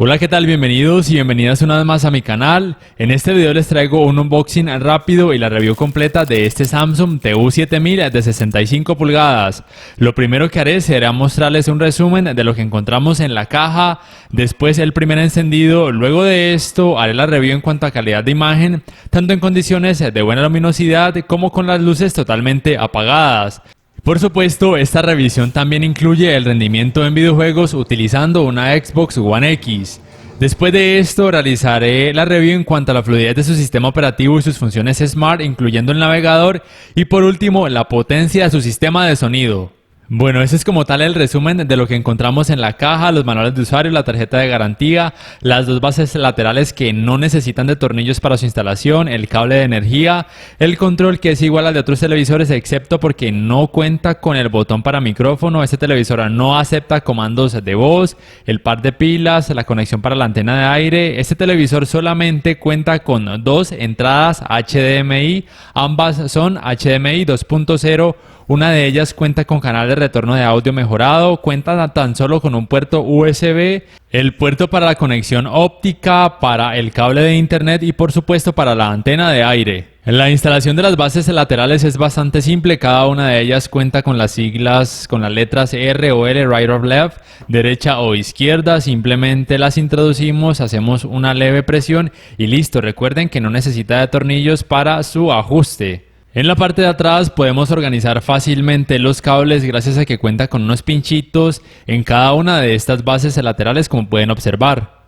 Hola, ¿qué tal? Bienvenidos y bienvenidas una vez más a mi canal. En este video les traigo un unboxing rápido y la review completa de este Samsung TU7000 de 65 pulgadas. Lo primero que haré será mostrarles un resumen de lo que encontramos en la caja, después el primer encendido, luego de esto haré la review en cuanto a calidad de imagen, tanto en condiciones de buena luminosidad como con las luces totalmente apagadas. Por supuesto, esta revisión también incluye el rendimiento en videojuegos utilizando una Xbox One X. Después de esto, realizaré la review en cuanto a la fluidez de su sistema operativo y sus funciones Smart, incluyendo el navegador, y por último, la potencia de su sistema de sonido. Bueno, ese es como tal el resumen de lo que encontramos en la caja, los manuales de usuario, la tarjeta de garantía, las dos bases laterales que no necesitan de tornillos para su instalación, el cable de energía, el control que es igual al de otros televisores excepto porque no cuenta con el botón para micrófono. Este televisor no acepta comandos de voz, el par de pilas, la conexión para la antena de aire. Este televisor solamente cuenta con dos entradas HDMI, ambas son HDMI 2.0. Una de ellas cuenta con canal de retorno de audio mejorado, cuenta tan solo con un puerto USB, el puerto para la conexión óptica, para el cable de internet y por supuesto para la antena de aire. La instalación de las bases laterales es bastante simple, cada una de ellas cuenta con las siglas, con las letras R o L, right or left, derecha o izquierda, simplemente las introducimos, hacemos una leve presión y listo. Recuerden que no necesita de tornillos para su ajuste. En la parte de atrás podemos organizar fácilmente los cables gracias a que cuenta con unos pinchitos en cada una de estas bases laterales, como pueden observar.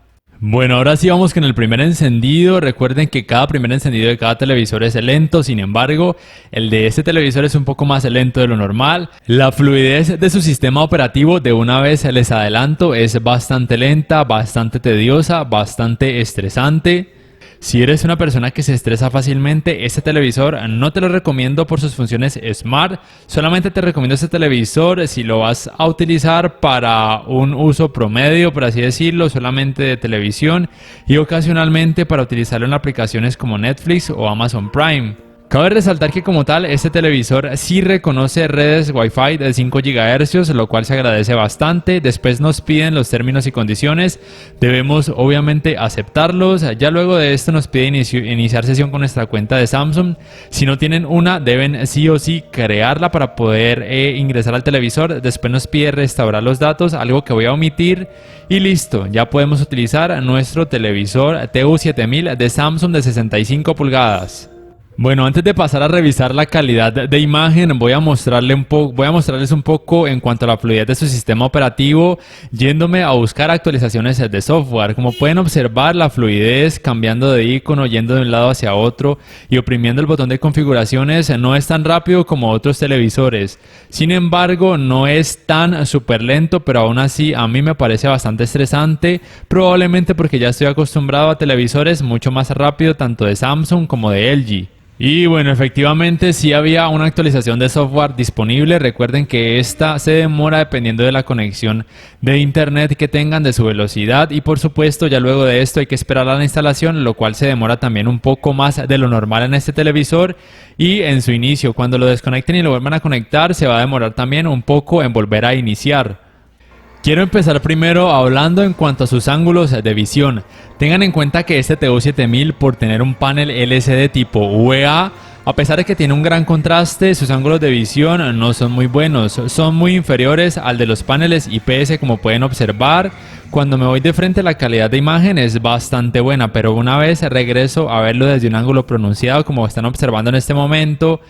Bueno, ahora sí vamos con el primer encendido. Recuerden que cada primer encendido de cada televisor es lento, sin embargo, el de este televisor es un poco más lento de lo normal. La fluidez de su sistema operativo, de una vez les adelanto, es bastante lenta, bastante tediosa, bastante estresante. Si eres una persona que se estresa fácilmente, este televisor no te lo recomiendo por sus funciones Smart. Solamente te recomiendo este televisor si lo vas a utilizar para un uso promedio, por así decirlo, solamente de televisión y ocasionalmente para utilizarlo en aplicaciones como Netflix o Amazon Prime. Cabe resaltar que como tal, este televisor sí reconoce redes Wi-Fi de 5 GHz, lo cual se agradece bastante. Después nos piden los términos y condiciones, debemos obviamente aceptarlos. Ya luego de esto nos pide iniciar sesión con nuestra cuenta de Samsung. Si no tienen una, deben sí o sí crearla para poder ingresar al televisor. Después nos pide restaurar los datos, algo que voy a omitir. Y listo, ya podemos utilizar nuestro televisor TU7000 de Samsung de 65 pulgadas. Bueno, antes de pasar a revisar la calidad de imagen, voy a mostrarles un poco en cuanto a la fluidez de su sistema operativo, yéndome a buscar actualizaciones de software. Como pueden observar, la fluidez cambiando de icono, yendo de un lado hacia otro y oprimiendo el botón de configuraciones no es tan rápido como otros televisores. Sin embargo, no es tan súper lento, pero aún así a mí me parece bastante estresante, probablemente porque ya estoy acostumbrado a televisores mucho más rápido, tanto de Samsung como de LG. Y bueno, efectivamente sí había una actualización de software disponible. Recuerden que esta se demora dependiendo de la conexión de internet que tengan, de su velocidad, y por supuesto ya luego de esto hay que esperar a la instalación, lo cual se demora también un poco más de lo normal en este televisor. Y en su inicio, cuando lo desconecten y lo vuelvan a conectar, se va a demorar también un poco en volver a iniciar. Quiero empezar primero hablando en cuanto a sus ángulos de visión. Tengan en cuenta que este TU7000, por tener un panel LCD tipo VA, a pesar de que tiene un gran contraste, sus ángulos de visión no son muy buenos, son muy inferiores al de los paneles IPS, como pueden observar. Cuando me voy de frente, la calidad de imagen es bastante buena, pero una vez regreso a verlo desde un ángulo pronunciado, como están observando en este momento,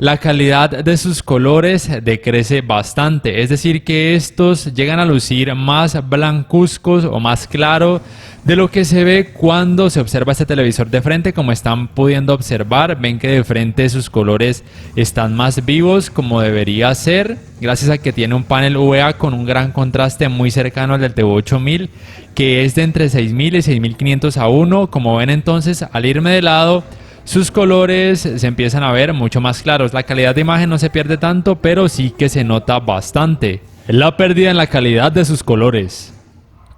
la calidad de sus colores decrece bastante, es decir que estos llegan a lucir más blancuzcos o más claros de lo que se ve cuando se observa este televisor de frente. Como están pudiendo observar, ven que de frente sus colores están más vivos como debería ser, gracias a que tiene un panel VA con un gran contraste muy cercano al del TU8000, que es de entre 6000 y 6500 a 1. Como ven entonces, al irme de lado, sus colores se empiezan a ver mucho más claros. La calidad de imagen no se pierde tanto, pero sí que se nota bastante la pérdida en la calidad de sus colores.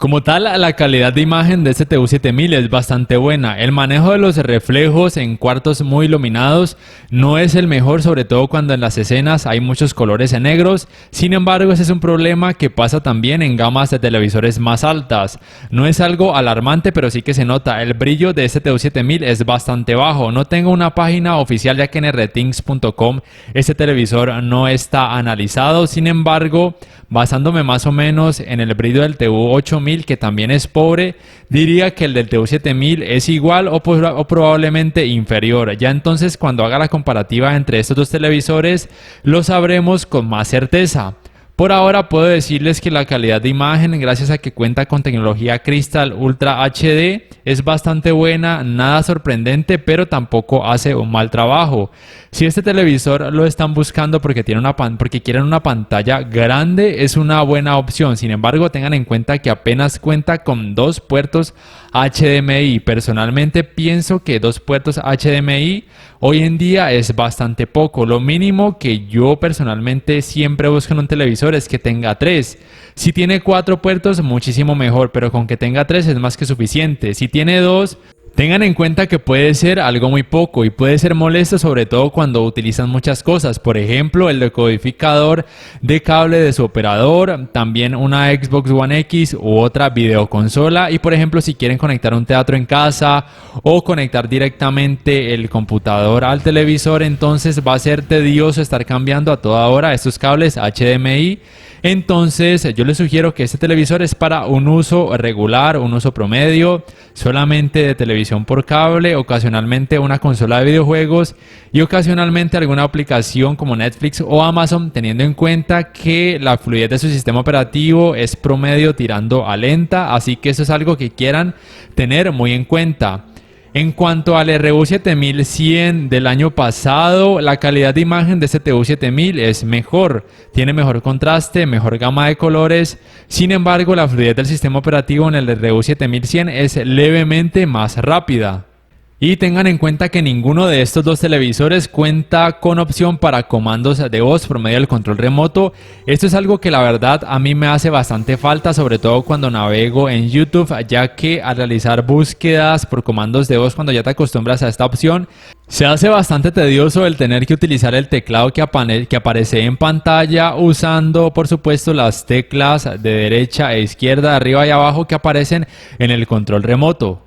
Como tal, la calidad de imagen de este TU7000 es bastante buena. El manejo de los reflejos en cuartos muy iluminados no es el mejor, sobre todo cuando en las escenas hay muchos colores en negros. Sin embargo, ese es un problema que pasa también en gamas de televisores más altas. No es algo alarmante, pero sí que se nota. El brillo de este TU7000 es bastante bajo. No tengo una página oficial ya que en rtings.com este televisor no está analizado. Sin embargo, basándome más o menos en el brillo del TU8000, que también es pobre, diría que el del TU7000 es igual o probablemente inferior. Ya entonces, cuando haga la comparativa entre estos dos televisores, lo sabremos con más certeza. Por ahora puedo decirles que la calidad de imagen, gracias a que cuenta con tecnología Crystal Ultra HD, es bastante buena, nada sorprendente, pero tampoco hace un mal trabajo. Si este televisor lo están buscando porque quieren una pantalla grande, es una buena opción. Sin embargo, tengan en cuenta que apenas cuenta con 2 puertos HDMI. Personalmente pienso que 2 puertos HDMI hoy en día es bastante poco. Lo mínimo que yo personalmente siempre busco en un televisor es que tenga 3. Si tiene 4 puertos, muchísimo mejor, pero con que tenga 3 es más que suficiente. Si tiene 2, tengan en cuenta que puede ser algo muy poco y puede ser molesto, sobre todo cuando utilizan muchas cosas. Por ejemplo, el decodificador de cable de su operador, también una Xbox One X u otra videoconsola. Y por ejemplo, si quieren conectar un teatro en casa o conectar directamente el computador al televisor, entonces va a ser tedioso estar cambiando a toda hora estos cables HDMI. Entonces yo les sugiero que este televisor es para un uso regular, un uso promedio, solamente de televisión por cable, ocasionalmente una consola de videojuegos y ocasionalmente alguna aplicación como Netflix o Amazon, teniendo en cuenta que la fluidez de su sistema operativo es promedio tirando a lenta, así que eso es algo que quieran tener muy en cuenta. En cuanto al RU7100 del año pasado, la calidad de imagen de este TU7000 es mejor, tiene mejor contraste, mejor gama de colores. Sin embargo, la fluidez del sistema operativo en el RU7100 es levemente más rápida. Y tengan en cuenta que ninguno de estos dos televisores cuenta con opción para comandos de voz por medio del control remoto. Esto es algo que la verdad a mí me hace bastante falta, sobre todo cuando navego en YouTube, ya que al realizar búsquedas por comandos de voz, cuando ya te acostumbras a esta opción, se hace bastante tedioso el tener que utilizar el teclado que aparece en pantalla, usando por supuesto las teclas de derecha e izquierda, arriba y abajo, que aparecen en el control remoto.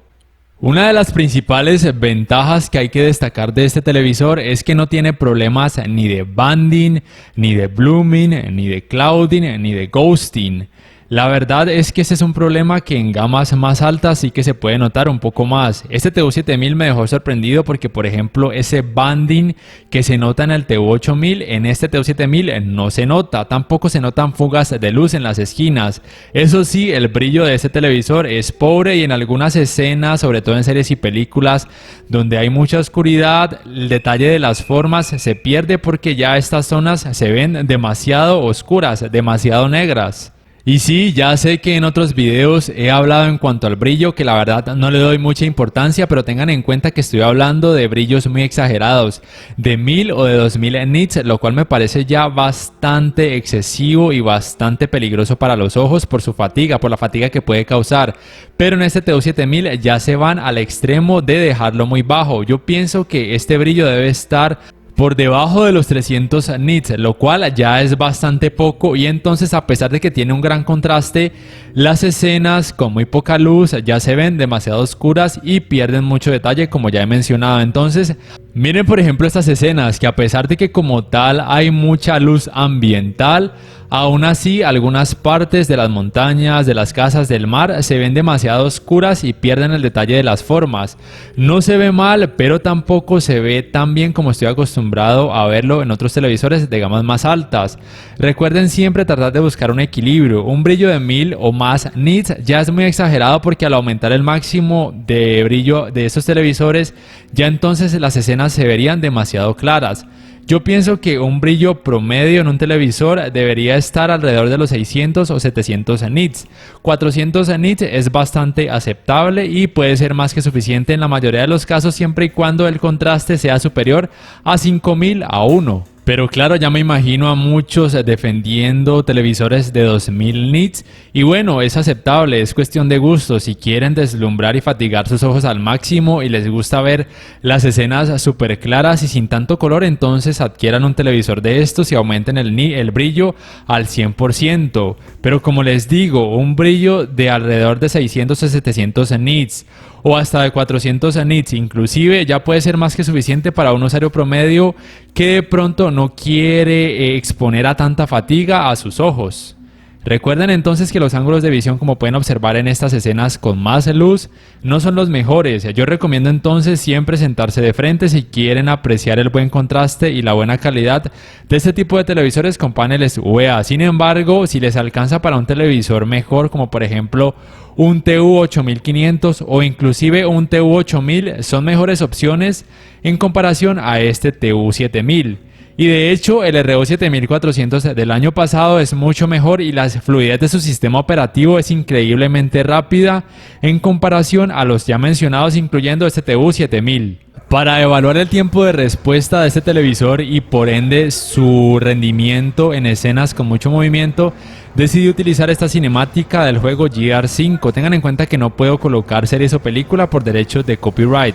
Una de las principales ventajas que hay que destacar de este televisor es que no tiene problemas ni de banding, ni de blooming, ni de clouding, ni de ghosting. La verdad es que ese es un problema que en gamas más altas sí que se puede notar un poco más. Este TU7000 me dejó sorprendido porque, por ejemplo, ese banding que se nota en el TU8000, en este TU7000 no se nota. Tampoco se notan fugas de luz en las esquinas. Eso sí, el brillo de este televisor es pobre y en algunas escenas, sobre todo en series y películas donde hay mucha oscuridad, el detalle de las formas se pierde porque ya estas zonas se ven demasiado oscuras, demasiado negras. Y sí, ya sé que en otros videos he hablado en cuanto al brillo, que la verdad no le doy mucha importancia, pero tengan en cuenta que estoy hablando de brillos muy exagerados, de 1000 o de 2000 nits, lo cual me parece ya bastante excesivo y bastante peligroso para los ojos por su fatiga, por la fatiga que puede causar. Pero en este TU7000 ya se van al extremo de dejarlo muy bajo. Yo pienso que este brillo debe estar por debajo de los 300 nits, lo cual ya es bastante poco, y entonces, a pesar de que tiene un gran contraste, las escenas con muy poca luz ya se ven demasiado oscuras y pierden mucho detalle, como ya he mencionado. Entonces, miren por ejemplo estas escenas, que a pesar de que como tal hay mucha luz ambiental, aún así algunas partes de las montañas, de las casas, del mar se ven demasiado oscuras y pierden el detalle de las formas. No se ve mal, pero tampoco se ve tan bien como estoy acostumbrado a verlo en otros televisores de gamas más altas. Recuerden siempre tratar de buscar un equilibrio. Un brillo de 1000 o más nits ya es muy exagerado, porque al aumentar el máximo de brillo de estos televisores, ya entonces las escenas se verían demasiado claras. Yo pienso que un brillo promedio en un televisor debería estar alrededor de los 600 o 700 nits. 400 nits es bastante aceptable y puede ser más que suficiente en la mayoría de los casos, siempre y cuando el contraste sea superior a 5000 a 1. Pero claro, ya me imagino a muchos defendiendo televisores de 2000 nits y bueno, es aceptable, es cuestión de gusto. Si quieren deslumbrar y fatigar sus ojos al máximo y les gusta ver las escenas súper claras y sin tanto color, entonces adquieran un televisor de estos y aumenten el brillo al 100%. Pero como les digo, un brillo de alrededor de 600 a 700 nits o hasta de 400 nits inclusive ya puede ser más que suficiente para un usuario promedio que de pronto no quiere exponer a tanta fatiga a sus ojos. Recuerden entonces que los ángulos de visión, como pueden observar en estas escenas con más luz, no son los mejores. Yo recomiendo entonces siempre sentarse de frente si quieren apreciar el buen contraste y la buena calidad de este tipo de televisores con paneles VA. Sin embargo, si les alcanza para un televisor mejor, como por ejemplo un TU 8500 o inclusive un TU 8000, son mejores opciones en comparación a este TU 7000. Y de hecho el RO 7400 del año pasado es mucho mejor y la fluidez de su sistema operativo es increíblemente rápida en comparación a los ya mencionados, incluyendo este TU 7000. Para evaluar el tiempo de respuesta de este televisor y por ende su rendimiento en escenas con mucho movimiento, decidí utilizar esta cinemática del juego GR5. Tengan en cuenta que no puedo colocar series o película por derechos de copyright.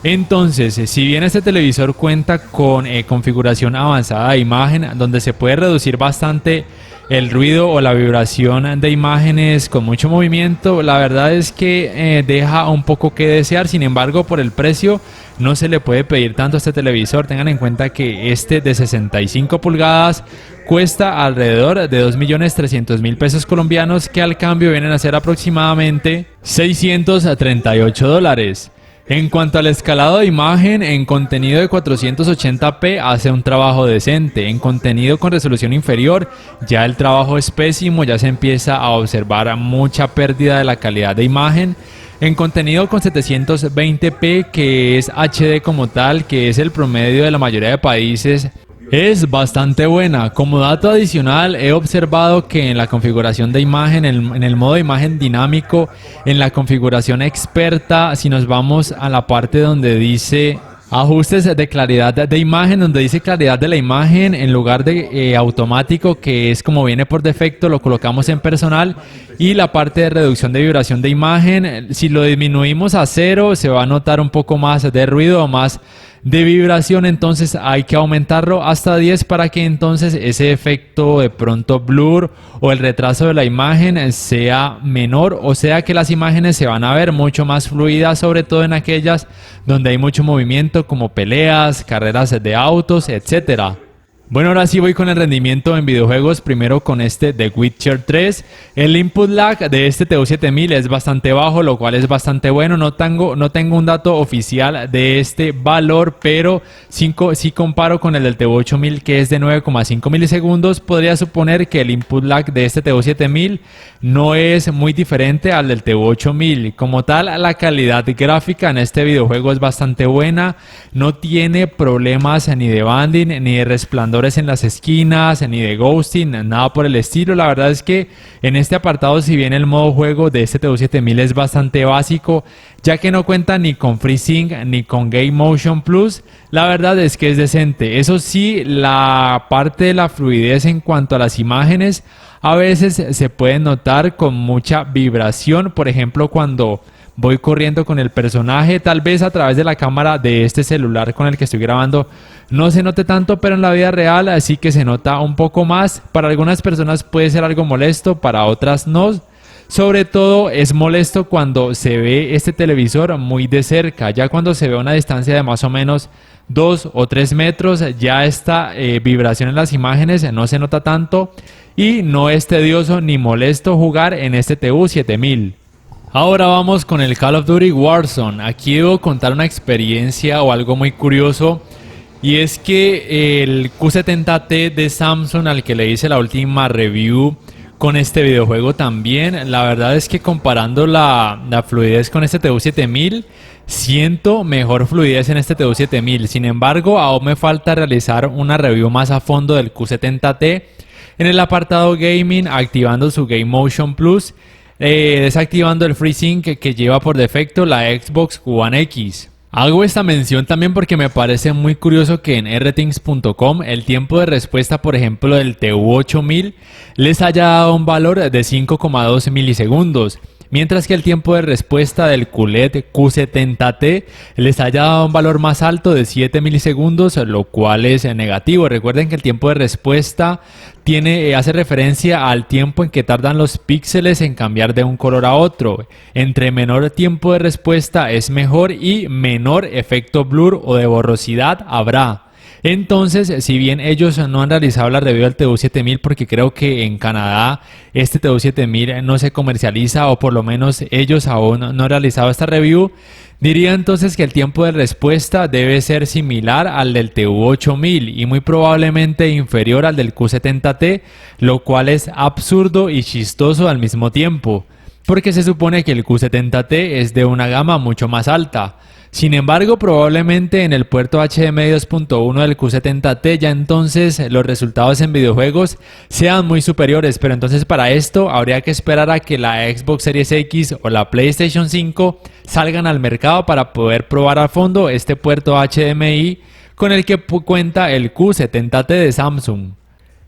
Entonces, si bien este televisor cuenta con configuración avanzada de imagen, donde se puede reducir bastante el ruido o la vibración de imágenes con mucho movimiento, la verdad es que deja un poco que desear. Sin embargo, por el precio no se le puede pedir tanto a este televisor. Tengan en cuenta que este de 65 pulgadas cuesta alrededor de 2.300.000 pesos colombianos, que al cambio vienen a ser aproximadamente $638. En cuanto al escalado de imagen, en contenido de 480p hace un trabajo decente. En contenido con resolución inferior, ya el trabajo es pésimo, ya se empieza a observar mucha pérdida de la calidad de imagen. En contenido con 720p, que es HD como tal, que es el promedio de la mayoría de países, es bastante buena. Como dato adicional, he observado que en la configuración de imagen, en el modo de imagen dinámico, en la configuración experta, si nos vamos a la parte donde dice ajustes de claridad de imagen, donde dice claridad de la imagen, en lugar de automático, que es como viene por defecto, lo colocamos en personal. Y la parte de reducción de vibración de imagen, si lo disminuimos a 0, se va a notar un poco más de ruido o más de vibración, entonces hay que aumentarlo hasta 10 para que entonces ese efecto de pronto blur o el retraso de la imagen sea menor, o sea que las imágenes se van a ver mucho más fluidas, sobre todo en aquellas donde hay mucho movimiento como peleas, carreras de autos, etcétera. Bueno, ahora sí voy con el rendimiento en videojuegos, primero con este The Witcher 3. El input lag de este TU 7000 es bastante bajo, lo cual es bastante bueno. No tengo un dato oficial de este valor, pero si comparo con el del TU 8000, que es de 9,5 milisegundos, podría suponer que el input lag de este TU 7000 no es muy diferente al del TU 8000. Como tal, la calidad gráfica en este videojuego es bastante buena, no tiene problemas ni de banding ni de resplandor en las esquinas, ni de ghosting, nada por el estilo. La verdad es que en este apartado, si bien el modo juego de este TU 7000 es bastante básico, ya que no cuenta ni con FreeSync ni con Game Motion Plus, la verdad es que es decente. Eso sí, la parte de la fluidez en cuanto a las imágenes a veces se puede notar con mucha vibración, por ejemplo cuando voy corriendo con el personaje, tal vez a través de la cámara de este celular con el que estoy grabando no se note tanto, pero en la vida real así que se nota un poco más. Para algunas personas puede ser algo molesto, para otras no. Sobre todo es molesto cuando se ve este televisor muy de cerca. Ya cuando se ve a una distancia de más o menos 2 o 3 metros, ya esta vibración en las imágenes no se nota tanto y no es tedioso ni molesto jugar en este TU 7000. Ahora vamos con el Call of Duty Warzone. Aquí debo contar una experiencia o algo muy curioso, y es que el Q70T de Samsung, al que le hice la última review con este videojuego también, la verdad es que comparando la fluidez con este TU 7000, siento mejor fluidez en este TU 7000. Sin embargo, aún me falta realizar una review más a fondo del Q70T en el apartado gaming, activando su Game Motion Plus, desactivando el FreeSync que lleva por defecto la Xbox One X. Hago esta mención también porque me parece muy curioso que en rthings.com el tiempo de respuesta, por ejemplo, del TU8000 les haya dado un valor de 5,2 milisegundos, mientras que el tiempo de respuesta del QLED Q70T les haya dado un valor más alto de 7 milisegundos, lo cual es negativo. Recuerden que el tiempo de respuesta hace referencia al tiempo en que tardan los píxeles en cambiar de un color a otro. Entre menor tiempo de respuesta es mejor y menor efecto blur o de borrosidad habrá. Entonces, si bien ellos no han realizado la review del TU7000 porque creo que en Canadá este TU7000 no se comercializa, o por lo menos ellos aún no han realizado esta review, diría entonces que el tiempo de respuesta debe ser similar al del TU8000 y muy probablemente inferior al del Q70T, lo cual es absurdo y chistoso al mismo tiempo, porque se supone que el Q70T es de una gama mucho más alta. Sin embargo, probablemente en el puerto HDMI 2.1 del Q70T ya entonces los resultados en videojuegos sean muy superiores, pero entonces para esto habría que esperar a que la Xbox Series X o la PlayStation 5 salgan al mercado para poder probar a fondo este puerto HDMI con el que cuenta el Q70T de Samsung.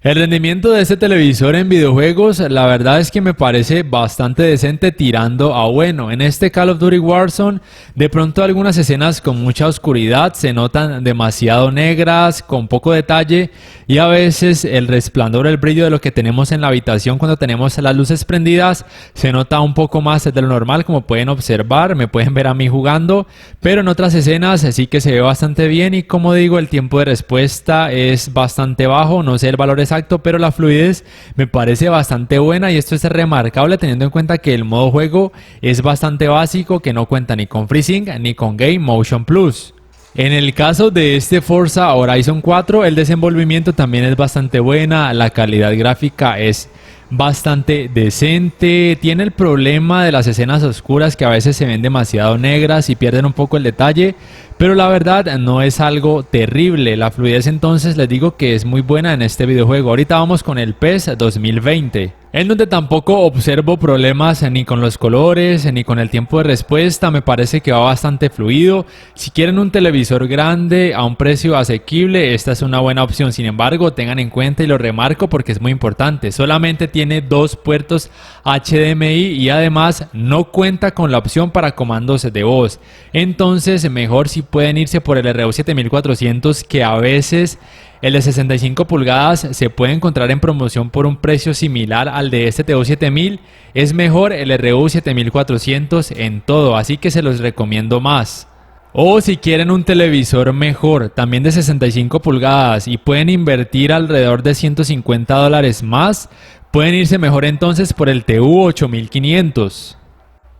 El rendimiento de este televisor en videojuegos, la verdad es que me parece bastante decente tirando a bueno. En este Call of Duty Warzone, de pronto algunas escenas con mucha oscuridad se notan demasiado negras, con poco detalle, y a veces el resplandor, el brillo de lo que tenemos en la habitación cuando tenemos las luces prendidas se nota un poco más de lo normal, como pueden observar, me pueden ver a mí jugando, pero en otras escenas sí que se ve bastante bien y como digo, el tiempo de respuesta es bastante bajo, no sé el valor exacto, pero la fluidez me parece bastante buena y esto es remarcable teniendo en cuenta que el modo juego es bastante básico, que no cuenta ni con FreeSync ni con Game Motion Plus. En el caso de este Forza Horizon 4, el desenvolvimiento también es bastante buena, la calidad gráfica es bastante decente, tiene el problema de las escenas oscuras que a veces se ven demasiado negras y pierden un poco el detalle, pero la verdad no es algo terrible. La fluidez entonces les digo que es muy buena en este videojuego. Ahorita vamos con el PES 2020, en donde tampoco observo problemas ni con los colores ni con el tiempo de respuesta, me parece que va bastante fluido. Si quieren un televisor grande a un precio asequible, esta es una buena opción. Sin embargo, tengan en cuenta y lo remarco porque es muy importante, solamente tiene 2 puertos HDMI y además no cuenta con la opción para comandos de voz. Entonces mejor si pueden irse por el RU7400, que a veces el de 65 pulgadas se puede encontrar en promoción por un precio similar al de este TU7000. Es mejor el RU7400 en todo, así que se los recomiendo más. O si quieren un televisor mejor, también de 65 pulgadas y pueden invertir alrededor de $150 más, pueden irse mejor entonces por el TU8500.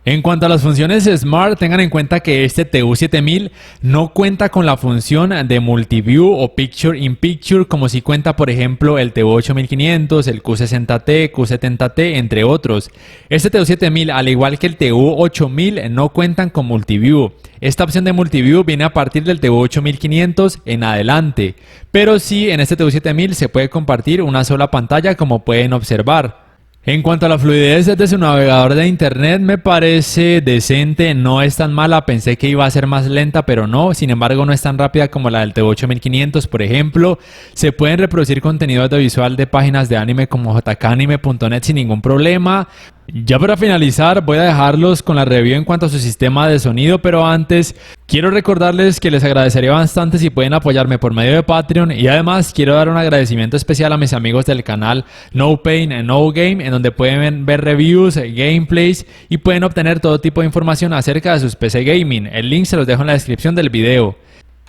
En cuanto a las funciones Smart, tengan en cuenta que este TU7000 no cuenta con la función de Multiview o Picture in Picture como si cuenta por ejemplo el TU8500, el Q60T, Q70T, entre otros. Este TU7000, al igual que el TU8000, no cuentan con Multiview. Esta opción de Multiview viene a partir del TU8500 en adelante, pero sí en este TU7000 se puede compartir una sola pantalla como pueden observar. En cuanto a la fluidez de su navegador de internet, me parece decente, no es tan mala, pensé que iba a ser más lenta pero no, sin embargo no es tan rápida como la del TU8500 por ejemplo. Se pueden reproducir contenido audiovisual de páginas de anime como jkanime.net sin ningún problema. Ya para finalizar voy a dejarlos con la review en cuanto a su sistema de sonido, pero antes quiero recordarles que les agradecería bastante si pueden apoyarme por medio de Patreon y además quiero dar un agradecimiento especial a mis amigos del canal No Pain No Game, en donde pueden ver reviews, gameplays y pueden obtener todo tipo de información acerca de sus PC Gaming. El link se los dejo en la descripción del video.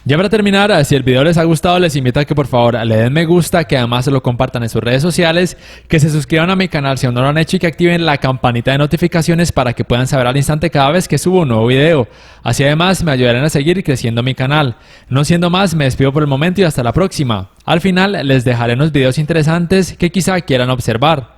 Ya para terminar, si el video les ha gustado, les invito a que por favor le den me gusta, que además se lo compartan en sus redes sociales, que se suscriban a mi canal si aún no lo han hecho y que activen la campanita de notificaciones para que puedan saber al instante cada vez que subo un nuevo video. Así además me ayudarán a seguir creciendo mi canal. No siendo más, me despido por el momento y hasta la próxima. Al final les dejaré unos videos interesantes que quizá quieran observar.